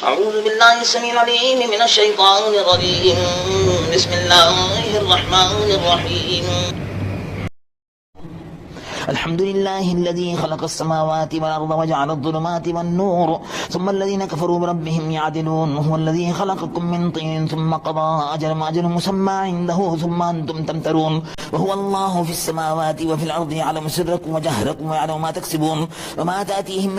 أعوذ بالله السميع العليم من الشيطان الرجيم. بسم الله الرحمن الرحيم. الحمد لله الذي خلق السماوات والأرض وجعل الظلمات والنور ثم الذين كفروا بربهم يعدلون. هو الذي خلقكم من طين ثم قضى أجل مسمى عنده ثم أنتم تمترون. وهو الله في السماوات وفي الأرض يعلم سركم وجهركم ويعلم ما تكسبون وما تأتيهم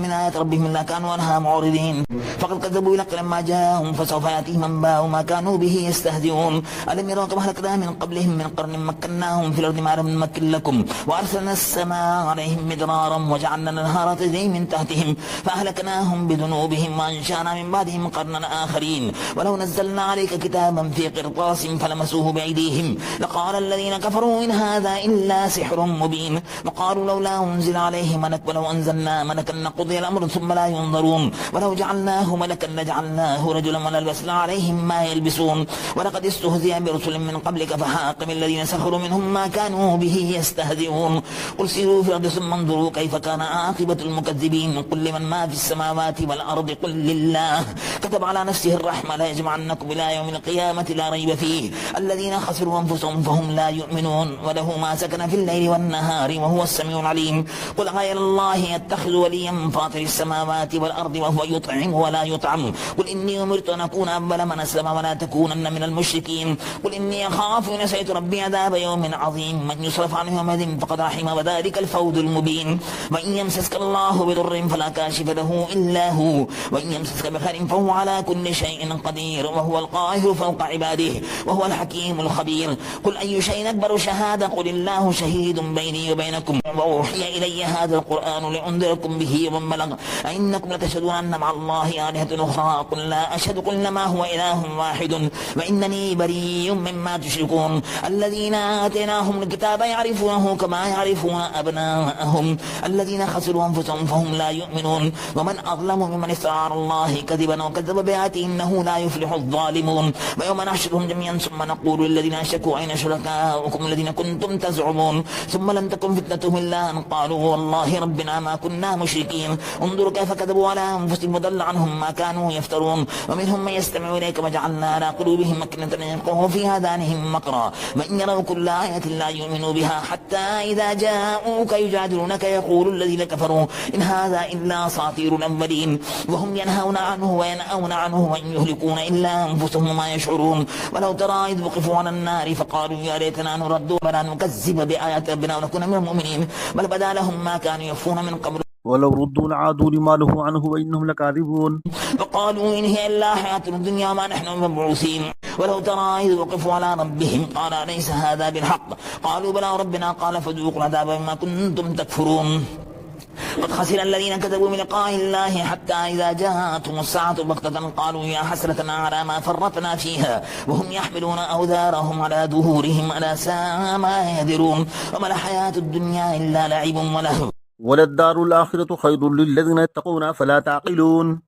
من آية ربهم إلا كانوا عنها معرضين. فقد كذبوا لك لما جاءهم فسوف يأتيهم أنباء ما كانوا به يستهزئون. ألم يروا كما أهلكنا من قبلهم من قرن مكناهم في الأرض ما لم نمكن لكم وأرسلنا السماء عليهم مدرارا وجعلنا الأنهار تجري من تحتهم فأهلكناهم بذنوبهم وأنشأنا من بعدهم قرنا آخرين. ولو نزلنا عليك كتابا في قرطاس فلمسوه بأيديهم لقال الذين كفروا إن هذا إلا سحر مبين. وقالوا لولا أنزل عليه ملك ولو أنزلنا ملكا لقضي الأمر ثم لا ينظرون. ولو جعلناه ملكا لجعلناه رجلا وللبسنا عليهم ما يلبسون. ولقد استهزئ برسل من قبلك فحاق بالذين سخروا منهم ما كانوا به يستهزئون. قل سيروا في الأرض ثم انظروا كيف كان عاقبة المكذبين. قل لمن ما في السماوات والأرض قل لله كتب على نفسه الرحمة لا يجمعنكم إلى يوم القيامة لا ريب فيه. الذين خسروا أنفسهم فهم لا يؤمنون. وله ما سكن في الليل والنهار وهو السميع العليم. قل غير الله يتخذ وليا فاطر السماوات والأرض وهو يطعم ولا يطعم. قل إني أمرت أن أكون أول من أسلم ولا تكونن من المشركين. قل إني أخاف إن عصيت ربي عذاب يوم عظيم من يصرف عنه يومئذ فقد رحمه وذلك الفوز المبين. وإن يمسسك الله بضر فلا كاشف له إلا هو وإن يمسسك بخير فهو على كل شيء قدير وهو القاهر فوق عباده وهو الحكيم الخبير. قل أي شيء أكبر شهادة قل الله شهيد بيني وبينكم وأوحي إلي هذا القرآن لأنذركم به ومن بلغ أئنكم لتشهدون أن مع الله آلهة أخرى قل لا أشهد قل إنما هو إله واحد وإنني بريء مما تشركون. الذين آتيناهم الكتاب يعرفونه كما يعرفون أبناءهم. الذين خسروا أنفسهم فهم لا يؤمنون. ومن أظلم ممن افترى على الله كذبا وكذب بآياته إنه لا يفلح الظالمون. ويوم نحشرهم جميعا ثم نقول للذين أشركوا أين شركاؤكم الذين كنتم تزعمون ثم لم تكن فتنتهم إلا أن قالوا والله ربنا ما كنا مشركين. انظروا كيف كذبوا على أنفسهم وضل عنهم ما كانوا يفترون. ومنهم من يستمع إليك وجعلنا على قلوبهم أكنة أن يفقهوا في آذانهم مقرا وإن يروا كل آية لا يؤمنوا بها حتى إذا جاءوك يجادلونك يقول الذين كفروا إن هذا إلا أساطير الأولين وهم ينهون عنه وينأون عنه وإن يهلكون إلا أنفسهم وما يشعرون. ولو ترى إذ وقفوا على النار فقالوا يا ليتنا نرد ولا نكذب بآيات ربنا ونكون من المؤمنين بل بدا لهم ما كانوا يخفون من قبل ولو ردوا لعادوا لما نهوا عنه وإنهم لكاذبون. فقالوا إن هي إلا حياتنا الدنيا ما نحن مبعوثين. ولو ترى إذ وقفوا على ربهم قال أليس هذا بالحق قالوا بلى ربنا قال فذوقوا العذاب بما كنتم تكفرون. قد خسر الذين كذبوا بلقاء الله حتى إذا جاءتهم الساعة بغتة قالوا يا حسرتنا على ما فرطنا فيها وهم يحملون أوزارهم على ظهورهم ألا ساء ما يذرون. وما الحياة الدنيا إلا لعب ولهو وللدار الآخرة خير للذين يتقون فلا تعقلون.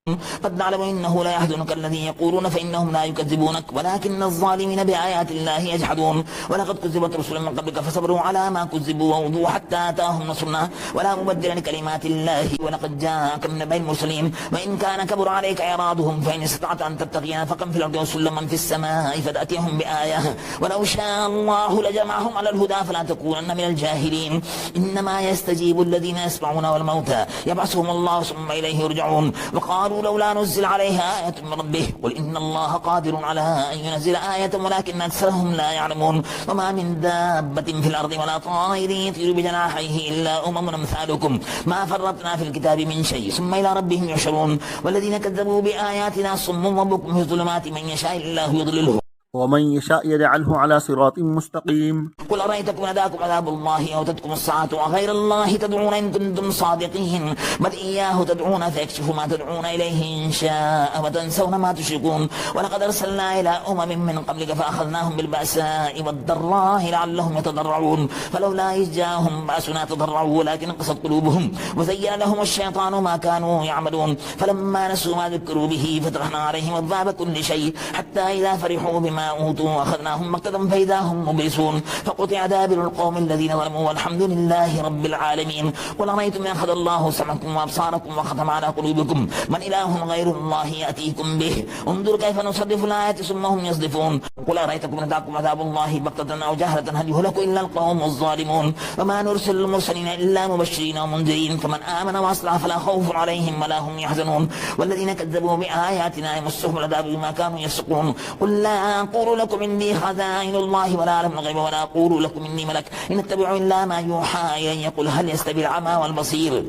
قد نعلم إنه لا يحزنك الذي يقولون فإنهم لا يكذبونك ولكن الظالمين بآيات الله يجحدون. ولقد كذبت رسل من قبلك فصبروا على ما كذبوا وأوذوا حتى أتاهم نصرنا ولا مبدل لكلمات الله ولقد جاءك من نبأ المرسلين. وإن كان كبر عليك إعراضهم فإن استطعت أن تبتغي نفقا في الأرض وسلما في السماء فتأتيهم بآية ولو شاء الله لجمعهم على الهدى فلا تكونن من الجاهلين. إنما يستجيب الذين يسمعون والموتى يبعثهم الله ثم إليه يرجعون. وقالوا لولا نزل عليها آية من ربه قل إن الله قادر على أن ينزل آية ولكن أكثرهم لا يعلمون. وما من دابة في الأرض ولا طائر يطير بجناحيه إلا أمم أمثالكم ما فرطنا في الكتاب من شيء ثم إلى ربهم يحشرون. والذين كذبوا بآياتنا صم وبكم في الظلمات من يشاء الله يضلله ومن يشاء يجعله على صراط مستقيم. قل أرأيتكم أتاكم عذاب الله أو تتكم الساعة وغير الله تدعون إن كنتم صادقين بل إياه تدعون فيكشف ما تدعون إليه إن شاء وتنسون ما تشركون. ولقد أرسلنا إلى أمم من قبلك فأخذناهم بالبأساء والضراء لعلهم يتضرعون فلولا إذ جاءهم بأسنا تضرعوا ولكن قست قلوبهم وزين لهم الشيطان ما كانوا يعملون. فلما نسوا ما ذكروا به فتحنا عليهم أبواب كل شيء حتى إذا فرحوا بما ما أوتوا أخذناهم بغتة فإذا هم مبلسون فقطع دابر القوم الذين ظلموا والحمد لله رب العالمين. قل أرأيتم إن أخذ الله سمعكم وأبصاركم وختم على قلوبكم من إله غير الله يأتيكم به انظر كيف نصرف الآيات ثم هم يصدفون. قل أرأيتكم إن أتاكم عذاب الله بغتة أو جهرة هل يهلك إلا القوم الظالمون وما نرسل المرسلين إلا مبشرين ومنذرين فمن آمن وأصلح فلا خوف عليهم ولا هم يحزنون والذين كذبوا بآياتنا يمسهم العذاب بما كانوا يفسقون. قل لا أقول لكم إني خزائن الله ولا أعلم الغيب ولا أقول لكم إني ملك إن أتبع إلا ما يوحى إلي قل هل يستوي الأعمى والبصير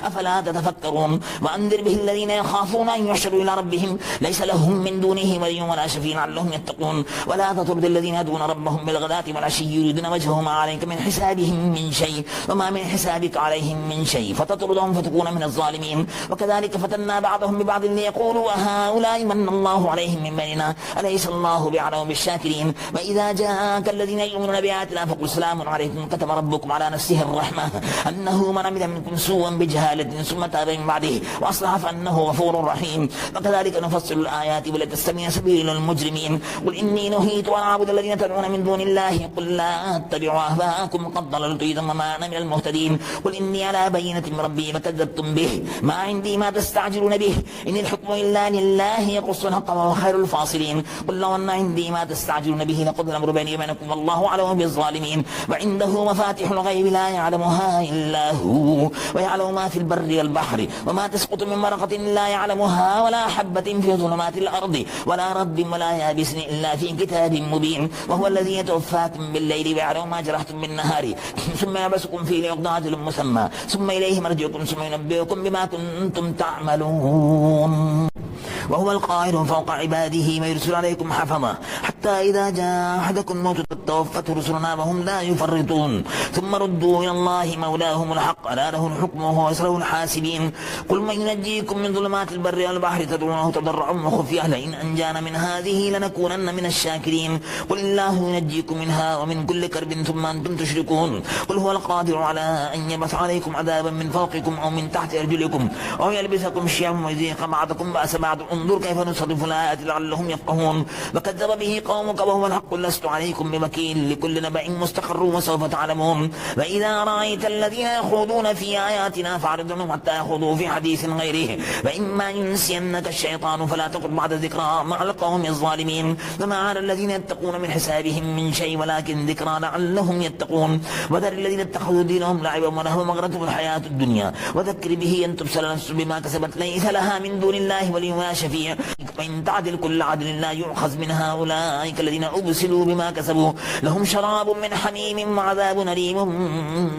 أفلا تتفكرون. وأنذر به الذين يخافون أن يحشروا إلى ربهم ليس لهم من دونه ولي ولا شفيع لعلهم يتقون. ولا تطرد الذين يدعون ربهم بالغداة والعشي يريدون وجهه ما عليك من حسابهم من شيء وما من حسابك عليهم من شيء فتطردهم فتكون من الظالمين. وكذلك فتنا بعضهم ببعض ليقولوا أهؤلاء من الله عليهم من بيننا أليس الله بأعلم بالشاكرين. وإذا جاءك الذين يؤمنون بآياتنا فقل سلام عليكم كتب ربكم على نفسه الرحمة أنه من عمل منكم سوءا بجهالة ثم تاب من بعده وأصلح فأنه غفور رحيم. وكذلك نفصل الآيات ولتستبين سبيل المجرمين. قل إني نهيت أن أعبد الذين تدعون من دون الله قل لا أتبع أهواءكم قد ضللت إذا وما أنا من المهتدين. قل إني على بينة من ربي فكذبتم به ما عندي ما تستعجلون به إن الحكم إلا لله يقص الحق وهو خير الفاصلين. قل لو أن عندي ما تستعجلون به لقضي الأمر بيني وبينكم والله أعلم بالظالمين. وعنده مفاتيح الغيب لا يعلمها إلا هو ويعلم ما في البر والبحر وما تسقط من ورقة لا يعلمها ولا حبة في ظلمات الأرض ولا رب ولا يابس إلا في كتاب مبين. وهو الذي يتوفاكم بالليل ويعلم ما جرحتم بالنهار ثم يبسكم فيه ليقضى أجل مسمى ثم إليه مرجعكم ثم ينبئكم بما كنتم تعملون. وهو القاهر فوق عباده ويرسل عليكم حفظا حتى إذا جاء أحدكم الموت توفته رسلنا وهم لا يفرطون ثم ردوا إلى الله مولاهم الحق ألا له الحكم وهو أسرع الحاسبين. قل من ينجيكم من ظلمات البر والبحر تدعونه تضرعا وخفيا لئن أنجانا من هذه لنكونن من الشاكرين. قل الله ينجيكم منها ومن كل كرب ثم أنتم تشركون. قل هو القادر على أن يبث عليكم عذابا من فوقكم أو من تحت أرجلكم أو يلبسكم شيعا ويذيق بعضكم بأس بعض انظر كيف نصرف الآيات لعلهم يفقهون. وكذب به قومك وهو الحق لست عليكم بوكيل لكل نبأ مستقر وسوف تعلمون. وإذا رأيت الذين يخوضون في آياتنا فاعرض عنهم حتى يخوضوا في حديث غيره وإما ينسينك الشيطان فلا تقل بعد ذكرى مع القوم الظالمين. وما على الذين يتقون من حسابهم من شيء ولكن ذكرى لعلهم يتقون. وذر الذين اتخذوا دينهم لعبا ولهوا وغرتهم الحياة الدنيا وذكر به أن تبصر نفس بما كسبت ليس لها من دون الله ولي ولا شفيع وإن تعدل كل عدل لا يؤخذ من هؤلاء الذين أبسلوا بما كسبوا لهم شراب من حميم وعذاب أليم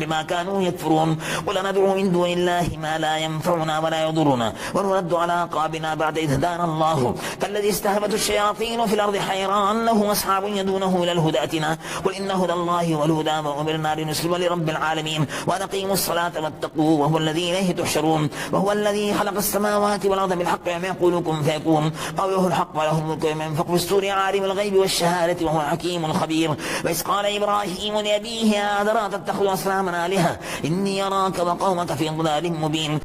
بما كانوا يكفرون. قل ندعو من دون الله ما لا ينفعنا ولا يضرنا ونرد على أعقابنا بعد إذ هدانا الله كالذي استهبته الشياطين في الأرض حيران له أصحاب يدونه إلى الهدى ائتنا. قل إن هدى الله هو الهدى وأمرنا لنسلم لرب العالمين وأن أقيموا الصلاة واتقوه وهو الذي إليه تحشرون. وهو الذي خلق السماوات والأرض بالحق وما يقول كن فيكون قوله الحق وله الملك ومن ينفخ في الصور عالم الغيب والشهادة وهو الحكيم الخبير. وإذ قال إبراهيم لأبيه آذر أتتخذ أصناما آلهة إني أراك وقومك في ضلال مبين.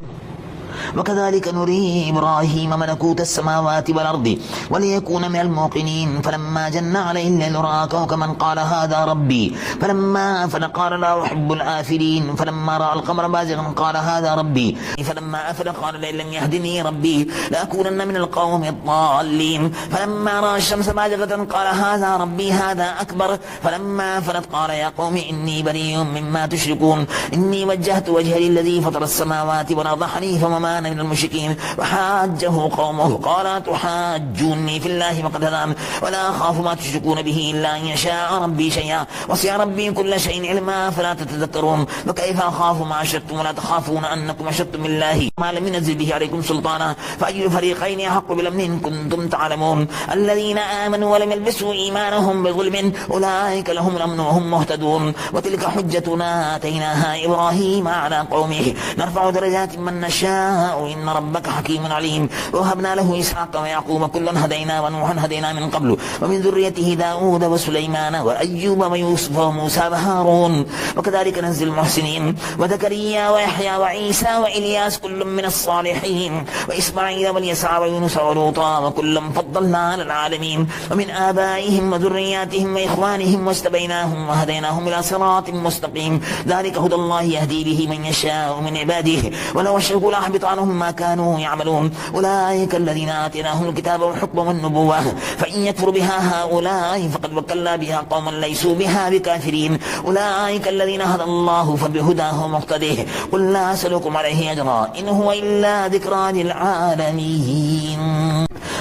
وكذلك نري إبراهيم ملكوت السماوات والأرض وليكون من الموقنين فلما جن عليه الليل رأى كوكبا قال هذا ربي فلما أفل قال لا أحب الآفلين فلما رأى القمر بازغا قال هذا ربي فلما أفل قال لئن لم يهدني ربي لأكونن من القوم الضالين فلما رأى الشمس بازغة قال هذا ربي هذا أكبر فلما أفلت قال يا قوم إني بريء مما تشركون إني وجهت وجهي للذي فطر السماوات والأرض حنيفا وما أنا من المشركين. وحاجه قومه قال تحاجوني في الله وقد هدان ولا أخاف ما تشركون به إلا أن يشاء ربي شيئا وسع ربي كل شيء علما فلا تتذكرون. وكيف أخاف ما أشركتم ولا تخافون أنكم أشركتم بالله ما لم ينزل به عليكم سلطانا فأي الفريقين أحق بالأمن إن كنتم تعلمون. الذين آمنوا ولم يلبسوا إيمانهم بظلم أولئك لهم الأمن وهم مهتدون. وتلك حجتنا آتيناها إبراهيم على قومه نرفع درجات من نشاء الشفعاء إن ربك حكيم عليم ووهبنا له إسحاق ويعقوب كلا هدينا ونوحا هدينا من قبل ومن ذريته داود وسليمان وأيوب ويوسف وموسى وهارون وكذلك ننزل المحسنين وزكريا ويحيى وعيسى وإلياس كل من الصالحين وإسماعيل واليسع ويونس ولوطا وكلا فضلنا على العالمين ومن آبائهم وذرياتهم وإخوانهم واجتبيناهم وهديناهم إلى صراط مستقيم ذلك هدى الله يهدي به من يشاء من عباده ولو أشركوا لأحبط عنهم ما كانوا يعملون أولئك الذين آتيناهم الكتاب والحكم والنبوة فإن يكفر بها هؤلاء فقد وكلنا بها قوما ليسوا بها بكافرين أولئك الذين هدى الله فبهداه مقتده قل لا أسألكم عليه أجرا إن هو إلا ذكرى للعالمين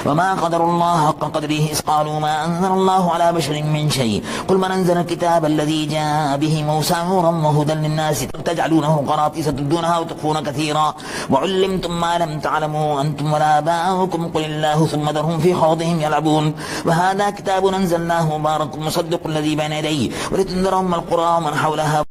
وما قدر الله حق قدره إذ قالوا ما أنزل الله على بشر من شيء قل من أنزل الكتاب الذي جاء به موسى نورا وهدى للناس تجعلونه قراطيس تبدونها وتخفون كثيرا وعلمتم ما لم تعلموا أنتم ولا آباؤكم قل الله ثم ذرهم في خوضهم يلعبون وهذا كتاب أنزلناه مبارك مصدق الذي بين يديه ولتنذر أم القرى ومن حولها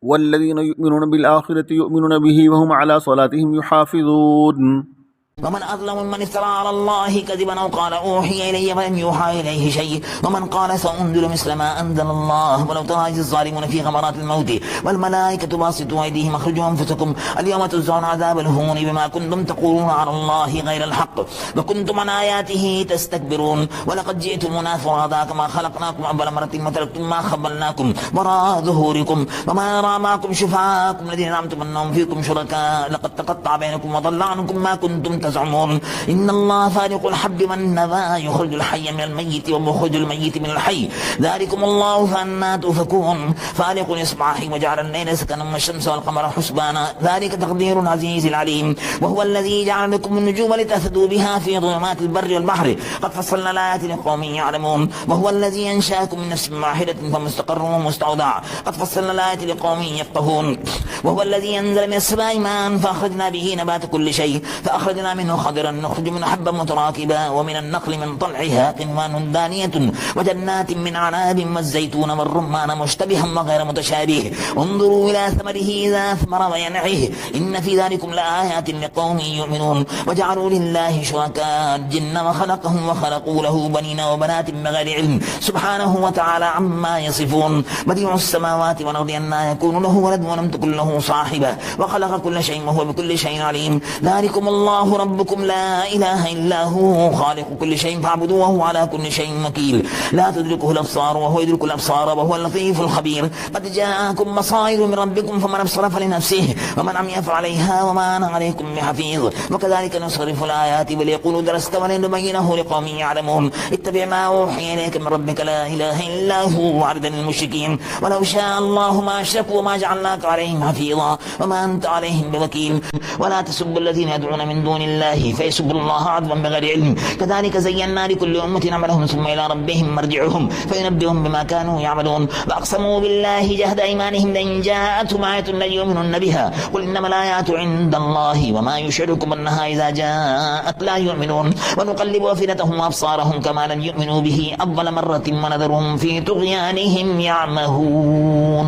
والذين يؤمنون بالآخرة يؤمنون به وهم على صلاتهم يحافظون ومن أظلم ممن افترى على الله كذبا أو قال أوحي إلي ولم يوحى إليه شيء ومن قال سأنزل مثل ما أنزل الله ولو ترى إذ الظالمون في غمرات الموت والملائكة باسطوا أيديهم أخرجوا أنفسكم اليوم تجزون عذاب الهون بما كنتم تقولون على الله غير الحق وكنتم عن آياته تستكبرون ولقد جئتمونا فرادا كما خلقناكم أول مرة وتركتم ما خبلناكم وراء ظهوركم وما نرى معكم شفعاءكم الذين زعمتم أنهم فيكم شركاء لقد تقطع بينكم وضل عنكم ما كنتم تزعمون إن الله فارق الحب والنوى يخرج الحي من الميت ومخرج الميت من الحي ذلكم الله فأنا تؤفكون فارق الإصباح وجعل الليل سكنا والشمس والقمر حسبانا ذلك تقدير العزيز العليم وهو الذي جعل لكم النجوم لتهتدوا بها في ظلمات البر والبحر قد فصلنا الآيات لقوم يعلمون وهو الذي أنشأكم من نفس واحدة فمستقر ومستودع قد فصلنا الآيات لقوم يفقهون وهو الذي أنزل من السماء ماء فأخرجنا به نبات كل شيء فأخرجنا منه خضرا نخرج من حبا متراكبا ومن النخل من طلعها قنوان دانية وجنات من عناب والزيتون والرمان مشتبها وغير متشابه انظروا إلى ثمره إذا أثمر وينعه إن في ذلكم لآيات لقوم يؤمنون وجعلوا لله شركاء الجن وخلقهم وخلقوا له بنين وبنات بغير علم سبحانه وتعالى عما يصفون بديع السماوات والأرض أنى يكون له ولد ولم تكن له صاحبة وخلق كل شيء وهو بكل شيء عليم ذلكم الله ربكم لا إله إلا هو خالق كل شيء فاعبدوه وهو على كل شيء وكيل لا تدركه الأبصار وهو يدرك الأبصار وهو اللطيف الخبير قد جاءكم بصائر من ربكم فمن أبصر فلنفسه ومن عمي فعليها وما أنا عليكم بحفيظ وكذلك نصرف الآيات وليقولوا درست ولنبينه لقوم يعلمون اتبع ما أوحي إليك من ربك لا إله إلا هو وعدا للمشركين ولو شاء الله ما أشركوا وما جعلناك عليهم حفيظا وما أنت عليهم بوكيل ولا تسبوا الذين يدعون من دون الله فيسبوا الله عدوا بغير علم كذلك زينا لكل أمة عملهم ثم إلى ربهم مرجعهم فينبئهم بما كانوا يعملون وأقسموا بالله جهد أيمانهم لئن جاءتهم آية ليؤمنن بها قل إنما الآيات عند الله وما يشعركم أنها إذا جاءت لا يؤمنون ونقلب أفئدتهم وأبصارهم كما لم يؤمنوا به أول مرة ونذرهم في طغيانهم يعمهون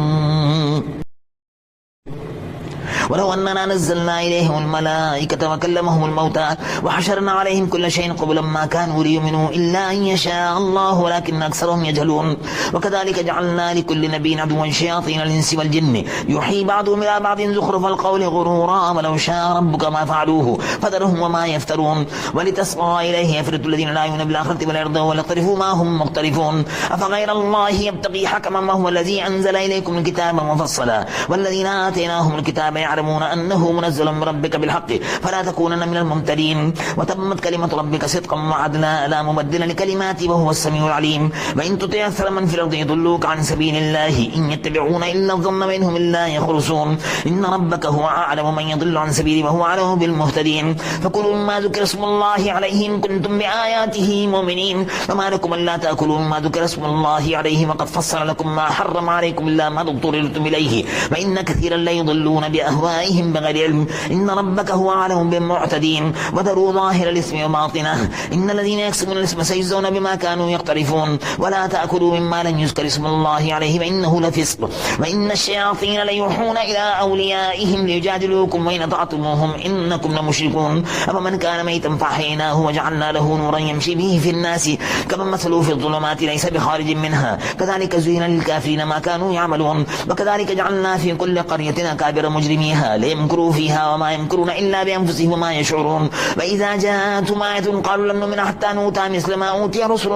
ولو أننا نزلنا إليهم الملائكة وكلمهم الموتى وحشرنا عليهم كل شيء قبلا ما كانوا ليؤمنوا إلا أن يشاء الله ولكن أكثرهم يجهلون وكذلك جعلنا لكل نبي عدوا شياطين الإنس والجن يوحي بعضهم إلى بعض زخرف القول غرورا ولو شاء ربك ما فعلوه فذرهم وما يفترون ولتصغى إليه أفئدة الذين لا يؤمنون بالآخرة ولا يرضون وليقترفوا ما هم مقترفون أفغير الله يبتغي حكما وهو الذي أنزل إليكم الكتاب مفصلا والذين آتيناهم الكتاب يعلمون أنه منزل من ربك بالحق فلا تكونن من الممترين وتمت كلمة ربك صدقا وعدلا لا مبدل لكلماته وهو السميع العليم وإن تطع أكثر من في الأرض يضلوك عن سبيل الله إن يتبعون إلا الظن وإنهم إلا يخرصون إن ربك هو أعلم من يضل عن سبيله وهو أعلم بالمهتدين فكلوا مما ذكر اسم الله عليه إن كنتم بآياته مؤمنين وما لكم ألا تأكلوا مما ذكر اسم الله عليه وقد فصل لكم ما حرم عليكم إلا ما اضطررتم إليه وإن كثيرا لا يضلون بأهوائهم بأهوائهم بغير علم إن ربك هو أعلم بالمعتدين وذروا ظاهر الإثم وباطنه إن الذين يكسبون الإثم سيجزون بما كانوا يقترفون ولا تأكلوا مما لم يذكر اسم الله عليه فإنه لفسق وإن الشياطين ليوحون إلى أوليائهم ليجادلوكم وإن أطعتموهم إنكم لمشركون أفمن كان ميتا فأحييناه وجعلنا له نورا يمشي به في الناس كمن مثله في الظلمات ليس بخارج منها كذلك زين للكافرين ما كانوا يعملون وكذلك جعلنا في كل قرية أكابر مجرميها ليمكروا فيها وما يمكرون إلا بأنفسهم وما يشعرون وإذا جاءتهم آية قالوا لن نؤمن حتى نؤتى مثل ما أوتي رسل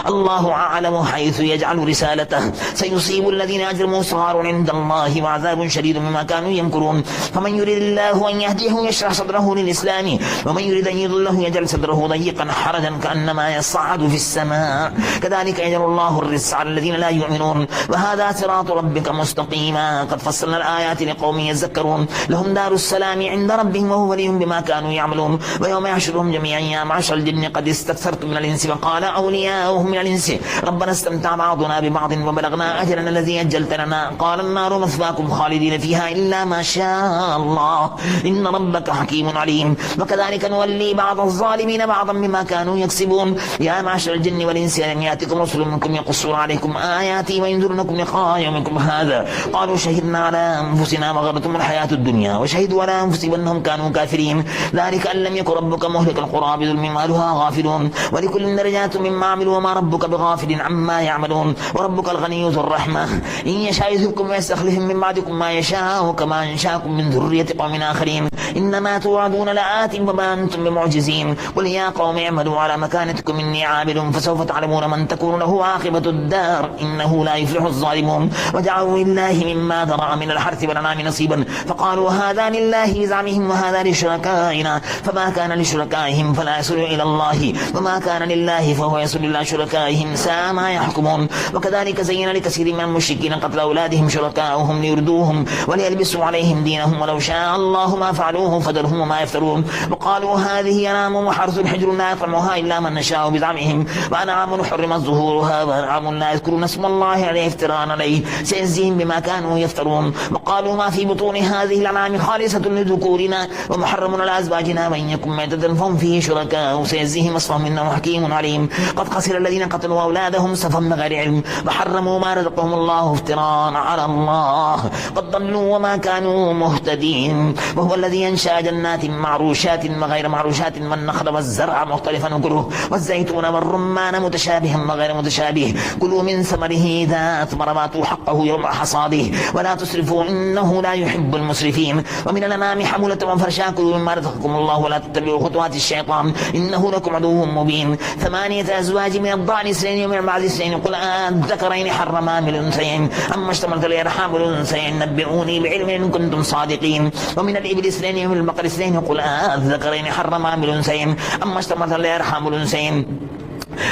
الله أعلم حيث يجعل رسالته سيصيب الذين أجرموا صغار عند الله وعذاب شديد مما كانوا يمكرون فمن يريد الله أن يهديه يشرح صدره للإسلام ومن يريد أن يضله يجعل صدره ضيقا حرجا كأنما يصعد في السماء كذلك يجعل الله الرجس على الذين لا يؤمنون وهذا صراط ربك مستقيما قد فصلنا الآيات لقوم يذكرون لهم دار السلام عند ربهم وهو وليهم بما كانوا يعملون ويوم يحشرهم جميعا يا معشر الجن قد استكثرتم من الإنس وقال أولياؤهم من الإنس ربنا استمتع بعضنا ببعض وبلغنا أجلنا الذي أجلت لنا قال النار مثواكم خالدين فيها إلا ما شاء الله إن ربك حكيم عليم وكذلك نولي بعض الظالمين بعضا بما كانوا يكسبون يا معشر الجن والإنس أن يأتكم رسل منكم يقصون عليكم آياتي وينذرونكم لقاء يومكم هذا قالوا شهدنا على أنفسنا وغرتهم الحياة الدنيا وشهدوا على أنفسهم أنهم كانوا كافرين ذلك أن لم يكن ربك مهلك القرى بظلم أهلها غافلون ولكل درجات مما عملوا وما ربك بغافل عما يعملون وربك الغني ذو الرحمة إن يشاء يذهبكم ويستخلفهم من بعدكم ما يشاء كما أنشاكم من ذرية قوم آخرين إنما توعدون لآت وما أنتم بمعجزين قل يا قوم اعملوا على مكانتكم إني عامل فسوف تعلمون من تكون له عاقبة الدار إنه لا يفلح الظالمون وجعلوا لله مما ذرأ من الحرث والأنعام نصيبا فقالوا هذا لله بزعمهم وهذا لشركائنا فما كان لشركائهم فلا يصل إلى الله وما كان لله فهو يصل إلى شركائهم ساء ما يحكمون وكذلك زين لكثير من المشركين قتل أولادهم شركاؤهم ليردوهم وليلبسوا عليهم دينهم ولو شاء الله ما فعلوه فذرهم وما يفترون وقالوا هذه أنعام وحرث حجر لا يطعمها إلا من نشاء بزعمهم وأنعام حرمت ظهورها وأنعام لا يذكرون اسم الله عليه افتراء عليه سيجزيهم بما كانوا يفترون وقالوا ما في بطون هذه الأنعام خالصة لذكورنا ومحرم على أزواجنا وإن يكن ميتة فهم فيه شركاء سيجزيهم وصفهم إنه حكيم عليم قد خسر الذين قتلوا أولادهم سفها بغير علم وحرموا ما رزقهم الله افتراء على الله قد ضلوا وما كانوا مهتدين وهو الذي ينشأ جنات معروشات وغير معروشات والنخل والزرع مختلفا أكله والزيتون والرمان متشابها وغير متشابه كلوا من ثمره إذا أثمر وآتوا حقه يوم حصاده ولا تسرفوا إنه لا يحب المسرفين ومن الأنعام حمولة وفرشا كلوا مما رزقكم الله ولا تتبعوا خطوات الشيطان إنه لكم عدو مبين 8 أزواج من الضأن اثنين ومن المعز اثنين قل أذكرين حرما من الأنثيين أما اشتملت الأرحام الأنثيين نبئوني بعلم إن كنتم صادقين ومن الإبل اثنين ومن البقر اثنين قل أذكرين حرما من الأنثيين أما اشتملت الأرحام الأنثيين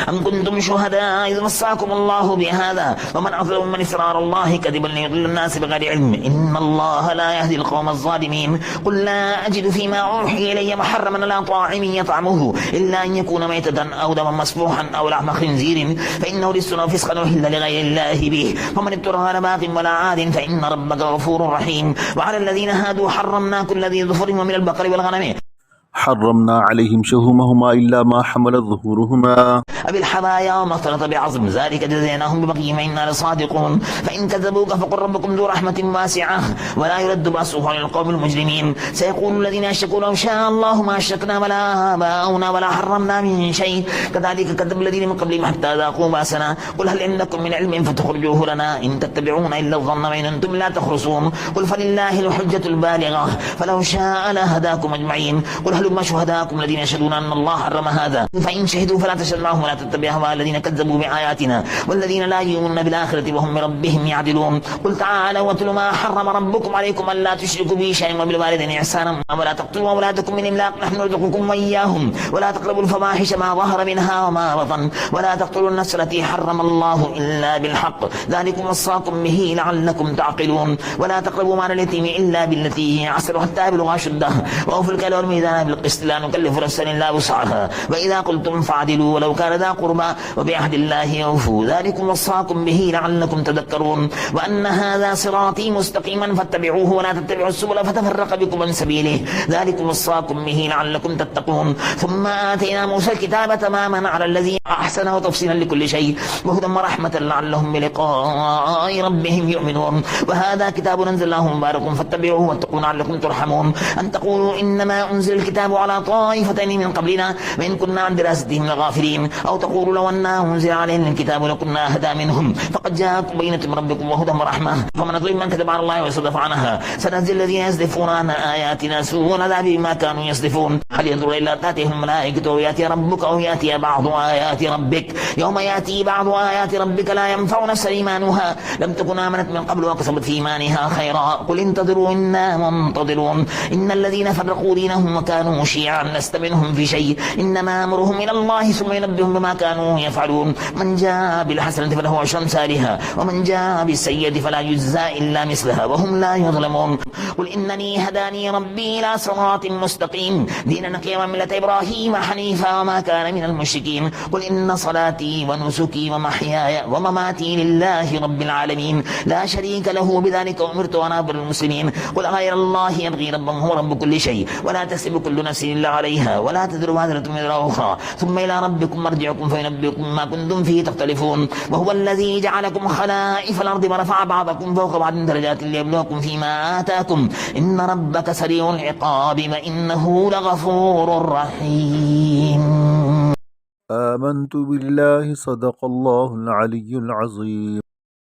أم كنتم شهداء إذ وصاكم الله بهذا ومن أظلم من افترى على الله كذبا ليضل الناس بغير علم إن الله لا يهدي القوم الظالمين قل لا أجد فيما أوحي إلي محرما على طاعم يطعمه إلا أن يكون ميتة أو دما مسفوحا أو لحم خنزير فإنه رجس أو فسقا أحل لغير الله به فمن اضطر غير باغ ولا عاد فإن ربك غفور رحيم وعلى الذين هادوا حرمنا كل ذي ظفر ومن البقر والغنم حرمنا عليهم شهومهما إلا ما حملت ظهورهما بالحبايا وما اختلط بعظم ذلك جزيناهم ببغيهم إنا لصادقون فإن كذبوك فقل ربكم ذو رحمة واسعة ولا يرد بأسه عن القوم المجرمين سيقول الذين أشركوا لو شاء الله ما أشركنا ولا آباؤنا ولا حرمنا من شيء كذلك كذب الذين من قبلهم حتى ذاقوا بأسنا قل هل عندكم من علم فتخرجوه لنا إن تتبعون إلا الظن وإن أنتم لا تخرصون قل فلله الحجة البالغة فلو شاء لهداكم أجمعين قل هلم شهداءكم الذين يشهدون أن الله حرم هذا فإن شهدوا فلا تشهد معهم ولا تتبع هواء الذين كذبوا بآياتنا والذين لا يؤمنون بالآخرة وهم بربهم يعدلون قل تعالوا واتلوا ما حرم ربكم عليكم ألا تشركوا به شيئا وبالوالدين إحسانا ولا تقتلوا أولادكم من إملاق نحن نرزقكم وإياهم ولا تقربوا الفواحش ما ظهر منها وما بطن ولا تقتلوا النفس التي حرم الله إلا بالحق ذلكم وصاكم به لعلكم تعقلون ولا تقربوا مال اليتيم إلا بالتي هي أحسن حتى يبلغ أشده وأوفوا الكيل والميزان بالقسط لا نكلف نفسا إلا وسعها وإذا قلتم فاعدلوا ولو كان ذا قربى وبعهد الله أوفوا ذلكم وصاكم به لعلكم تذكرون وأن هذا صراطي مستقيما فاتبعوه ولا تتبعوا السبل فتفرق بكم عن سبيله ذلكم وصاكم به لعلكم تتقون ثم آتينا موسى الكتاب تماما على الذي أحسن وتفصيلا لكل شيء وهدى ورحمة لعلهم بلقاء ربهم يؤمنون وهذا كتاب أنزلناه مبارك فاتبعوه واتقوا لعلكم ترحمون أن تقولوا إنما أنزل الكتاب على طائفتين من قبلنا وإن كنا عن دراستهم لغافلين أو تقولوا لو أن أنزل علينا الكتاب لكنا أهدى منهم فقد جاءكم بينة من ربكم وهدى ورحمة فمن أظلم من كذب على الله وصدف عنها سنجزي الذين يصدفون عن آياتنا سوء العذاب بما كانوا يصدفون هل ينظر إلا تأتيهم الملائكة أو يأتي ربك أو يأتي بعض آيات ربك يوم يأتي بعض آيات ربك لا ينفع نفسا إيمانها لم تكن آمنت من قبل وكسبت في إيمانها خيرا قل انتظروا إنا منتظرون إن الذين فرقوا دينهم وكانوا شيعا لست منهم في شيء إنما أمرهم إلى الله ثم ينبئهم بما كانوا يفعلون من جاء بالحسنة فله عشر أمثالها ومن جاء بالسيئة فلا يجزى إلا مثلها وهم لا يظلمون قل إنني هداني ربي إلى صراط مستقيم دينا قيما ملة إبراهيم حنيفا وما كان من المشركين قل إن صلاتي ونسكي ومحياي ومماتي لله رب العالمين لا شريك له بذلك أمرت وأنا أول المسلمين قل غير الله يبغي ربا هو رب كل شيء ولا تكسب كل نفس إلا عليها ولا تزر وازرة وزر أخرى ثم إلى ربكم مرجعكم فينبئكم ما كنتم فيه تختلفون وهو الذي جعلكم خلائف الأرض ورفع بعضكم فوق بعض درجات ليبلوكم فيما آتاكم إن ربك سريع العقاب وإنه لغفور رحيم آمنت بالله صدق الله العلي العظيم